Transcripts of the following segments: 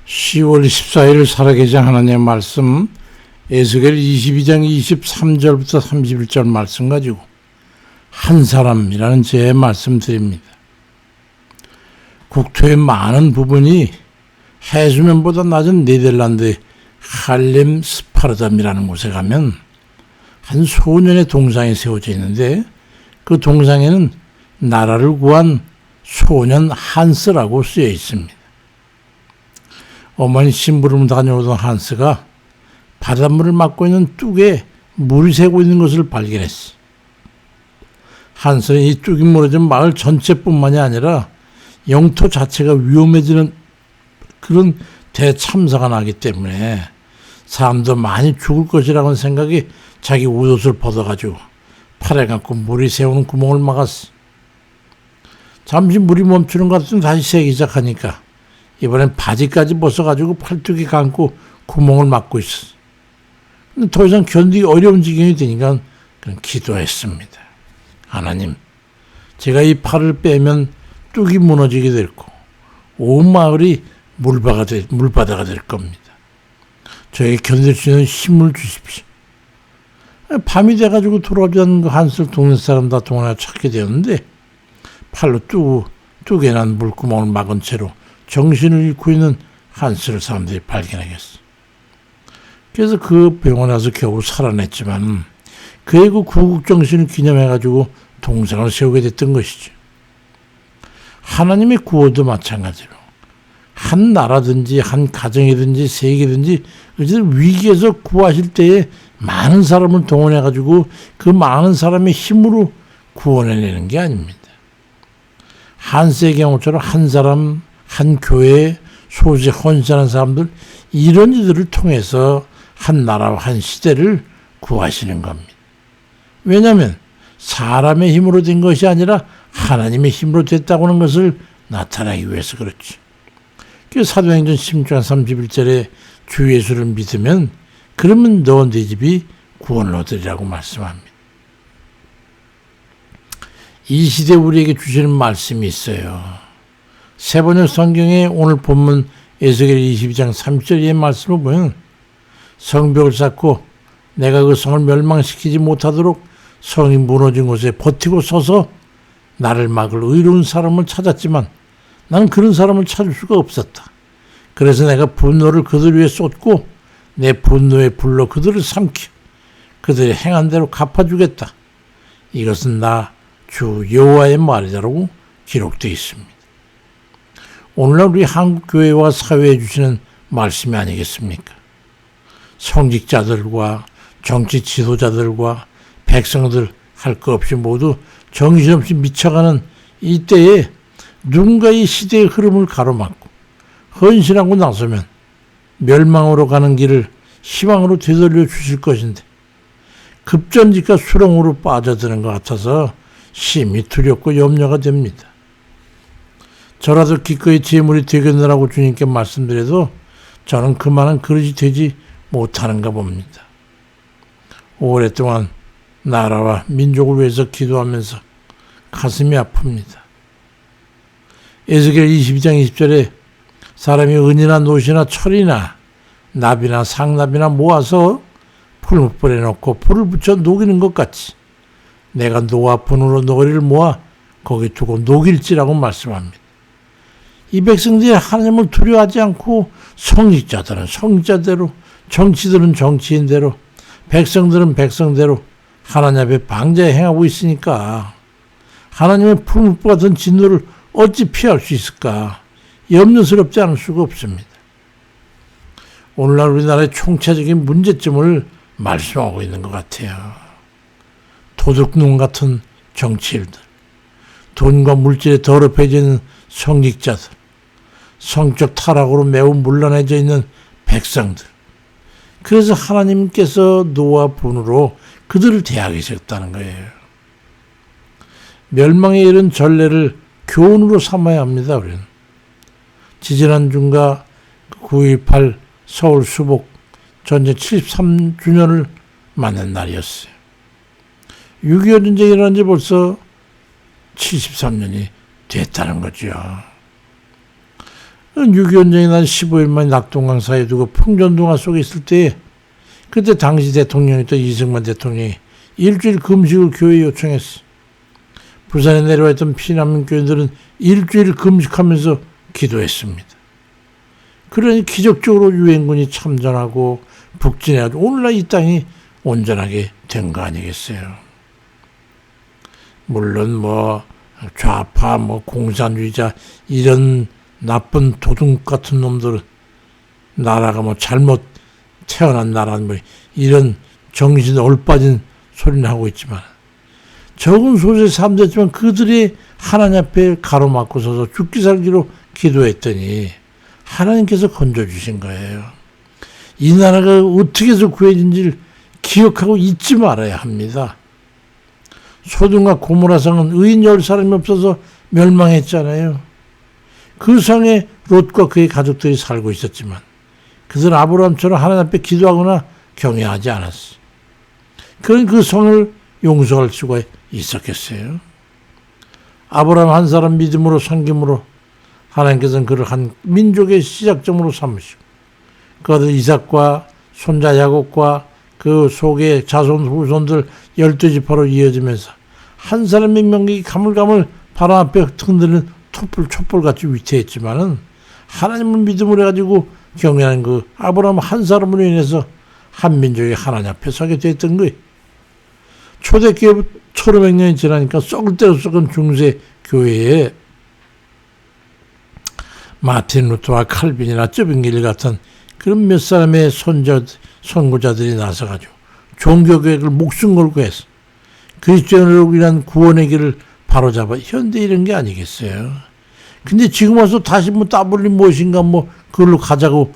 10월 14일 살아계신 하나님의 말씀 에스겔 22장 23절부터 31절 말씀 가지고 한 사람이라는 제 말씀 드립니다. 국토의 많은 부분이 해수면보다 낮은 네덜란드의 할렘 스파르담이라는 곳에 가면 한 소년의 동상이 세워져 있는데 그 동상에는 나라를 구한 소년 한스라고 쓰여 있습니다. 어머니 심부름을 다녀오던 한스가 바닷물을 막고 있는 뚝에 물이 새고 있는 것을 발견했어. 한스는 이 뚝이 무너진 마을 전체뿐만이 아니라 영토 자체가 위험해지는 그런 대참사가 나기 때문에 사람도 많이 죽을 것이라는 생각이 자기 옷을 벗어가지고 팔에 감고 물이 새우는 구멍을 막았어. 잠시 물이 멈추는 것 같으면 다시 새기 시작하니까 이번엔 바지까지 벗어가지고 팔뚝이 감고 구멍을 막고 있었어. 근데 더 이상 견디기 어려운 지경이 되니까 그냥 기도했습니다. 하나님, 제가 이 팔을 빼면 뚝이 무너지게 될 거고 온 마을이 물바다가 될 겁니다. 저에게 견딜 수 있는 힘을 주십시오. 밤이 돼가지고 돌아오지 않는 그 한스를 동네 사람 다 동원해 찾게 되었는데 팔로 뚝에 난 물구멍을 막은 채로 정신을 잃고 있는 한스를 사람들이 발견하겠어. 그래서 그 병원에 가서 겨우 살아냈지만 그의 그 구국정신을 기념해가지고 동상을 세우게 됐던 것이죠. 하나님의 구호도 마찬가지로 한 나라든지 한 가정이든지 세계든지 위기에서 구하실 때에 많은 사람을 동원해가지고 그 많은 사람의 힘으로 구원해내는 게 아닙니다. 한스의 경우처럼 한 사람, 한 교회, 소재 헌신하는 사람들 이런 이들을 통해서 한 나라와 한 시대를 구하시는 겁니다. 왜냐하면 사람의 힘으로 된 것이 아니라 하나님의 힘으로 됐다고 하는 것을 나타내기 위해서 그렇죠. 그래서 사도행전 16장 31절에 주 예수를 믿으면 그러면 너 네 집이 구원을 얻으리라고 말씀합니다. 이 시대 우리에게 주시는 말씀이 있어요. 세번역 성경에 오늘 본문 에스겔 22장 30절의 말씀을 보면 성벽을 쌓고 내가 그 성을 멸망시키지 못하도록 성이 무너진 곳에 버티고 서서 나를 막을 의로운 사람을 찾았지만 나는 그런 사람을 찾을 수가 없었다. 그래서 내가 분노를 그들 위에 쏟고 내 분노의 불로 그들을 삼켜 그들이 행한 대로 갚아주겠다. 이것은 나 주 여호와의 말이다라고 기록되어 있습니다. 오늘날 우리 한국교회와 사회에 주시는 말씀이 아니겠습니까? 성직자들과 정치 지도자들과 백성들 할 것 없이 모두 정신없이 미쳐가는 이때에 누군가 이 시대의 흐름을 가로막고 헌신하고 나서면 멸망으로 가는 길을 희망으로 되돌려 주실 것인데 급전직과 수렁으로 빠져드는 것 같아서 심히 두렵고 염려가 됩니다. 저라도 기꺼이 제물이 되겠느라고 주님께 말씀드려도 저는 그만한 그릇이 되지 못하는가 봅니다. 오랫동안 나라와 민족을 위해서 기도하면서 가슴이 아픕니다. 에스겔 22장 20절에 사람이 은이나 노시나 철이나 납이나 상납이나 모아서 풀무불에 넣고 불을 붙여 녹이는 것 같이 내가 노와 분으로 너희를 모아 거기 두고 녹일지라고 말씀합니다. 이 백성들이 하나님을 두려워하지 않고 성직자들은 성직자대로 정치들은 정치인대로 백성들은 백성대로 하나님 앞에 방자에 행하고 있으니까 하나님의 풀무불 같은 진노를 어찌 피할 수 있을까? 염려스럽지 않을 수가 없습니다. 오늘날 우리나라의 총체적인 문제점을 말씀하고 있는 것 같아요. 도둑놈 같은 정치인들, 돈과 물질에 더럽혀지는 성직자들, 성적 타락으로 매우 문란해져 있는 백성들. 그래서 하나님께서 노와 분으로 그들을 대하셨다는 거예요. 멸망에 이른 전례를 교훈으로 삼아야 합니다. 우리는 지지난주가 9.18 서울 수복 전쟁 73주년을 맞는 날이었어요. 6.25 전쟁이 일어난 지 벌써 73년이 됐다는 거죠. 6.25 전쟁이 난 15일 만에 낙동강 사이에 두고 풍전등화 속에 있을 때에 그때 당시 대통령이었던 이승만 대통령이 일주일 금식을 교회에 요청했어. 부산에 내려와 있던 피난민 교인들은 일주일 금식하면서 기도했습니다. 그러니 기적적으로 유엔군이 참전하고 북진해가지고 오늘날 이 땅이 온전하게 된 거 아니겠어요. 물론 좌파 공산주의자 이런 나쁜 도둑 같은 놈들은 나라가 잘못 태어난 나라는 이런 정신 올빠진 소리는 하고 있지만 적은 소수의 사람들이지만 그들이 하나님 앞에 가로막고 서서 죽기 살기로 기도했더니 하나님께서 건져주신 거예요. 이 나라가 어떻게 해서 구해진지를 기억하고 잊지 말아야 합니다. 소돔과 고모라성은 의인 10사람이 없어서 멸망했잖아요. 그 성에 롯과 그의 가족들이 살고 있었지만 그들은 아브라함처럼 하나님 앞에 기도하거나 경외하지 않았어요. 그런 그 성을 용서할 수가 있었겠어요. 아브라함 한 사람 믿음으로 섬김으로 하나님께서는 그를 한 민족의 시작점으로 삼으시고 그 아들 이삭과 손자 야곱과 그 속의 자손 후손들 12지파로 이어지면서 한 사람의 명맥이 가물가물 바람 앞에 흔드는 촛불같이 위태했지만은 하나님을 믿음으로 해가지고 경외하는 그 아브라함 한 사람으로 인해서 한 민족이 하나님 앞에 서게 됐던 거예요. 초대교회 1500년이 지나니까 썩을 대로 썩은 중세 교회에 마틴 루터와 칼빈이나 쩌빙길 같은 그런 몇 사람의 선구자들이 나서가지고 종교개혁을 목숨 걸고 해서 그리스도인으로 인한 구원의 길을 바로잡아 현대 이런 게 아니겠어요. 근데 지금 와서 다시 따블리 무엇인가 그걸로 가자고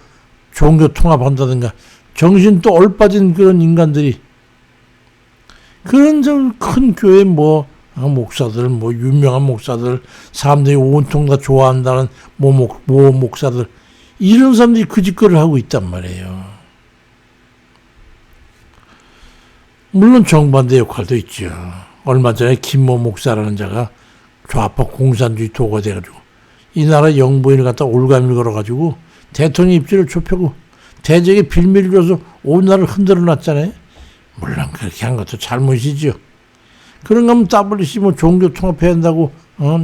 종교 통합한다든가 정신 또 얼빠진 그런 인간들이 그런 큰 교회 목사들 유명한 목사들 사람들이 온통 다 좋아한다는 모 목사들 이런 사람들이 그 짓거리를 하고 있단 말이에요. 물론 정반대 역할도 있죠. 얼마 전에 김모 목사라는 자가 좌파 공산주의 도가 돼가지고 이 나라 영부인을 갖다 올가미를 걸어가지고 대통령 입지를 좁히고 대적에 빌미를 줘서 온 나라를 흔들어 놨잖아요. 물론 그렇게 한 것도 잘못이죠. 그런가 하면 WC 종교 통합해야 한다고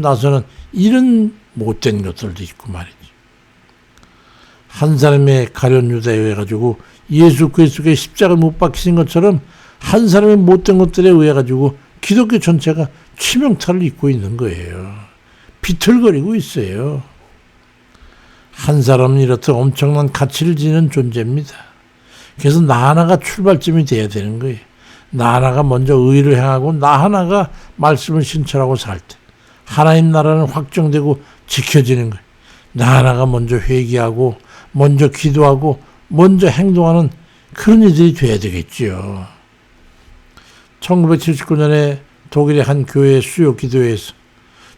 나서는 이런 못된 것들도 있고 말이지. 한 사람의 가련 유다에 의해 가지고 예수 그리스도의 십자가를 못 박히신 것처럼 한 사람의 못된 것들에 의해 가지고 기독교 전체가 치명타를 입고 있는 거예요. 비틀거리고 있어요. 한 사람은 이렇듯 엄청난 가치를 지니는 존재입니다. 그래서 나 하나가 출발점이 돼야 되는 거예요. 나 하나가 먼저 의를 행하고 나 하나가 말씀을 신철하고 살 때 하나님 나라는 확정되고 지켜지는 거예요. 나 하나가 먼저 회개하고 먼저 기도하고 먼저 행동하는 그런 이들이 돼야 되겠지요. 1979년에 독일의 한 교회 수요 기도회에서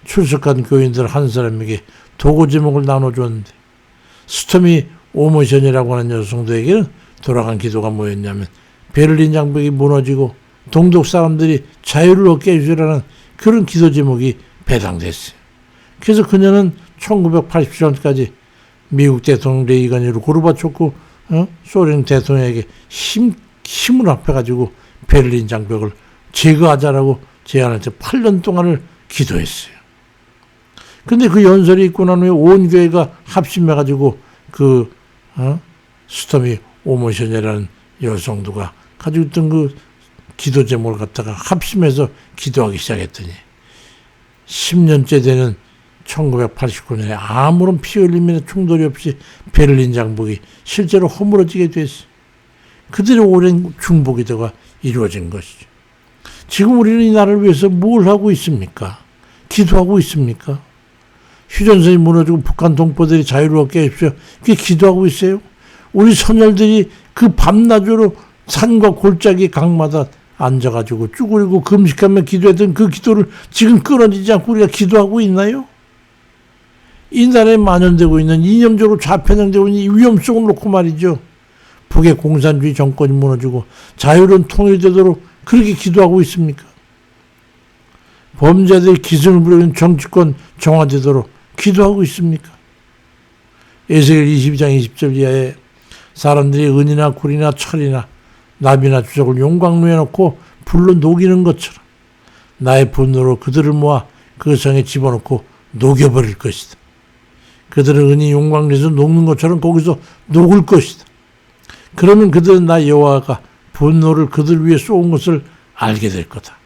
출석한 교인들 한 사람에게 도구 제목을 나눠줬는데 스토미 오모션이라고 하는 여성들에게는 돌아간 기도가 뭐였냐면 베를린 장벽이 무너지고 동독 사람들이 자유를 얻게 해주라는 그런 기도 제목이 배당됐어요. 그래서 그녀는 1980년까지 미국 대통령 레이건이로 고르바초프 소련 대통령에게 힘을 합해가지고 베를린 장벽을 제거하자라고 제안할 때 8년 동안을 기도했어요. 근데 그 연설이 있고 난 후에 온 교회가 합심해가지고 스토미 오모션이라는 여성도가 가지고 있던 그 기도 제목을 갖다가 합심해서 기도하기 시작했더니 10년째 되는 1989년에 아무런 피 흘림이나 충돌이 없이 베를린 장벽이 실제로 허물어지게 됐어요. 그들의 오랜 중보기도가 이루어진 것이죠. 지금 우리는 이 나라를 위해서 뭘 하고 있습니까? 기도하고 있습니까? 휴전선이 무너지고 북한 동포들이 자유를 얻게 해주십시오. 그게 기도하고 있어요? 우리 선열들이 그 밤낮으로 산과 골짜기 강마다 앉아가지고 쭈그리고 금식하며 기도했던 그 기도를 지금 끊어지지 않고 우리가 기도하고 있나요? 이 나라에 만연되고 있는 이념적으로 좌편향되고 있는 이 위험성을 놓고 말이죠. 북의 공산주의 정권이 무너지고 자유로운 통일되도록 그렇게 기도하고 있습니까? 범죄자들이 기승을 부리는 정치권 정화되도록 기도하고 있습니까? 에스겔 22장 20절 이하에 사람들이 은이나 굴이나 철이나 나비나 주석을 용광로에 넣고 불로 녹이는 것처럼 나의 분노로 그들을 모아 그 성에 집어넣고 녹여버릴 것이다. 그들은 은이 용광로에서 녹는 것처럼 거기서 녹을 것이다. 그러면 그들은 나 여호와가 분노를 그들 위에 쏟은 것을 알게 될 거다.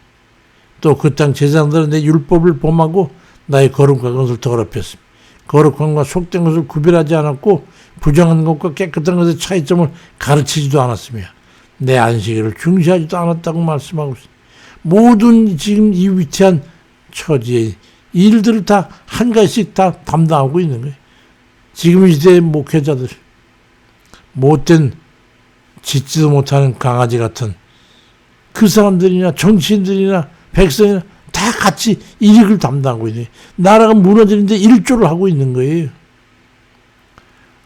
또 그 땅 제사장들은 내 율법을 범하고 나의 거룩한 것을 더럽혔습니다. 거룩한 것과 속된 것을 구별하지 않았고 부정한 것과 깨끗한 것의 차이점을 가르치지도 않았으며 내 안식일을 중시하지도 않았다고 말씀하고 있습니다. 모든 지금 이 위태한 처지의 일들을 다 한 가지씩 다 담당하고 있는 거예요. 지금 이 시대의 목회자들, 못된 짖지도 못하는 강아지 같은 그 사람들이나 정치인들이나 백성이나 다 같이 일익을 담당하고 있는 거예요. 나라가 무너지는데 일조를 하고 있는 거예요.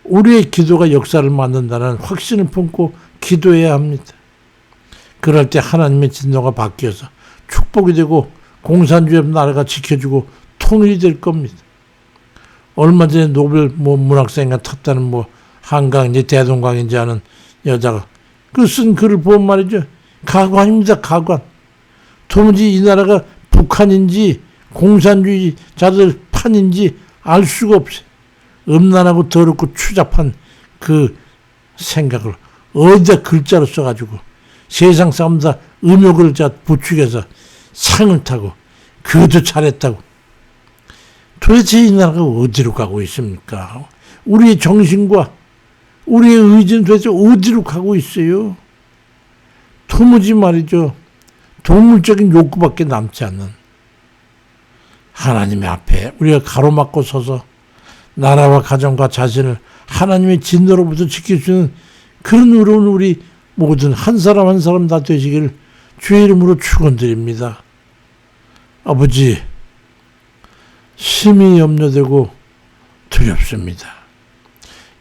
우리의 기도가 역사를 만든다는 확신을 품고 기도해야 합니다. 그럴 때 하나님의 진노가 바뀌어서 축복이 되고 공산주의 나라가 지켜주고 통일이 될 겁니다. 얼마 전에 노벨 문학상인가 탔다는 한강인지 대동강인지 하는 여자가 그 쓴 글을 보면 말이죠. 가관입니다. 가관. 도무지 이 나라가 북한인지 공산주의자들 판인지 알 수가 없어요. 음란하고 더럽고 추잡한 그 생각을 어디다 글자로 써가지고 세상 사람 다 음욕을 부추겨서 상을 타고 그것도 잘했다고. 도대체 이 나라가 어디로 가고 있습니까? 우리의 정신과 우리의 의지는 도대체 어디로 가고 있어요? 도무지 말이죠. 동물적인 욕구밖에 남지 않는 하나님의 앞에 우리가 가로막고 서서 나라와 가정과 자신을 하나님의 진노로부터 지킬 수 있는 그런 의로운 우리 모든 한 사람 한 사람 다 되시길 주의 이름으로 축원드립니다. 아버지, 심히 염려되고 두렵습니다.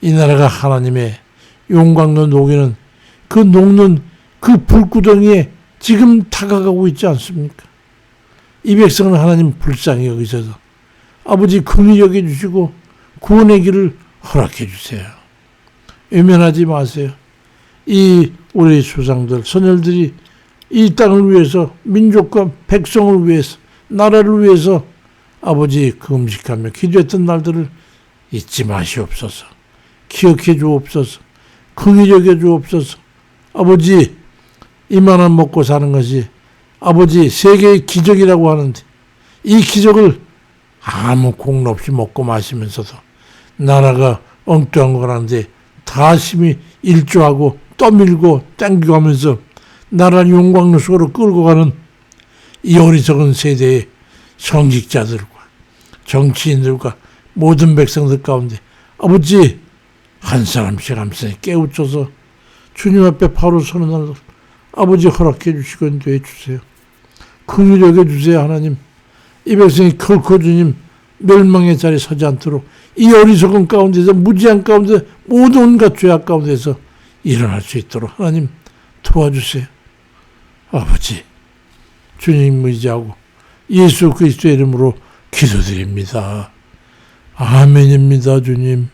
이 나라가 하나님의 용광로 녹이는 그 녹는 그 불구덩이에 지금 다가가고 있지 않습니까? 이 백성은 하나님 불쌍히 여기셔서 아버지 긍휼히 여겨주시고 구원의 길을 허락해 주세요. 외면하지 마세요. 이 우리 조상들, 선열들이 이 땅을 위해서 민족과 백성을 위해서 나라를 위해서 아버지 금식하며 기도했던 날들을 잊지 마시옵소서. 기억해 주옵소서. 긍휼히 여겨 주옵소서. 아버지 이만한 먹고 사는 것이 아버지 세계의 기적이라고 하는데 이 기적을 아무 공로 없이 먹고 마시면서도 나라가 엉뚱한 거라는데 다 심히 일조하고 떠밀고 땡기고 하면서 나라를 용광로 속으로 끌고 가는 이 어리석은 세대의 성직자들과 정치인들과 모든 백성들 가운데 아버지 한 사람씩 한 사람씩 깨우쳐서 주님 앞에 바로 서는 날 아버지 허락해 주시고 인도해 주세요. 긍휼히 여겨주세요. 하나님, 이 백성이 결코 주님 멸망의 자리에 서지 않도록 이 어리석은 가운데서 무지한 가운데 모든 온갖 죄악 가운데서 일어날 수 있도록 하나님 도와주세요. 아버지, 주님 의지하고 예수 그리스도의 이름으로 기도드립니다. 아멘입니다. 주님.